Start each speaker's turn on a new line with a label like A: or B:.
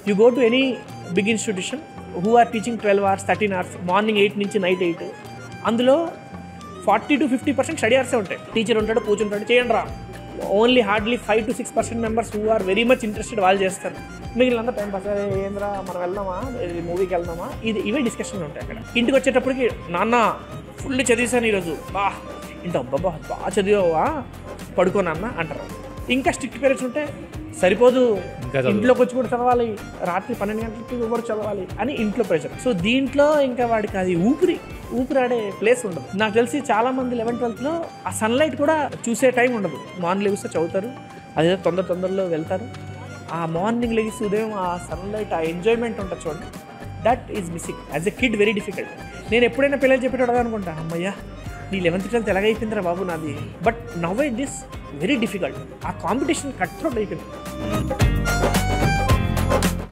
A: You go to any big institution who are teaching 12 hours 13 hours morning 8 నుంచి night 8, అందులో 40 to 50% study అవర్సే ఉంటాయి. Teacher ఉంటాడు, కూర్చుంటాడు, చేయండి రా. Only hardly 5 to 6% members who are very much interested వాళ్ళు చేస్తారు. మిగిలినంత టైం పాస్, ఏంద్రా మనం వెళ్దామా, మూవీకి వెళ్దామా, ఇవే డిస్కషన్లు ఉంటాయి అక్కడ. ఇంటికి వచ్చేటప్పటికి నాన్న ఫుల్ చదివేశాను ఈరోజు, బా ఇంత అబ్బాబా బాగా చదివావా, పడుకో నాన్న అంటారు. ఇంకా స్ట్రిక్ట్ పేరెంట్స్ ఉంటే సరిపోదు, ఇంట్లోకి వచ్చి కూడా చదవాలి, రాత్రి 12 గంటలకి కూడా చదవాలి అని ఇంట్లో ప్రెషర్. సో దీంట్లో ఇంకా వాడికి అది ఊపిరాడే ప్లేస్ ఉండదు. నాకు తెలిసి చాలా మంది 11th 12th ఆ సన్లైట్ కూడా చూసే టైం ఉండదు. మార్నింగ్ లెగిస్తే చదువుతారు, అదే తొందరలో వెళ్తారు. ఆ మార్నింగ్ లెగిసి ఉదయం ఆ సన్లైట్, ఆ ఎంజాయ్మెంట్ ఉంటుంది చూడండి, that is missing. As a kid very difficult. నేను ఎప్పుడైనా పిల్లలు చెప్పేటోడు అనుకుంటా, అమ్మయ్యా నీ 11th 12th ఎలాగైపోయిందిరా బాబు నాది. But now it is very difficult. ఆ కాంపిటీషన్ కట్ త్రోట్ అయిపోయింది.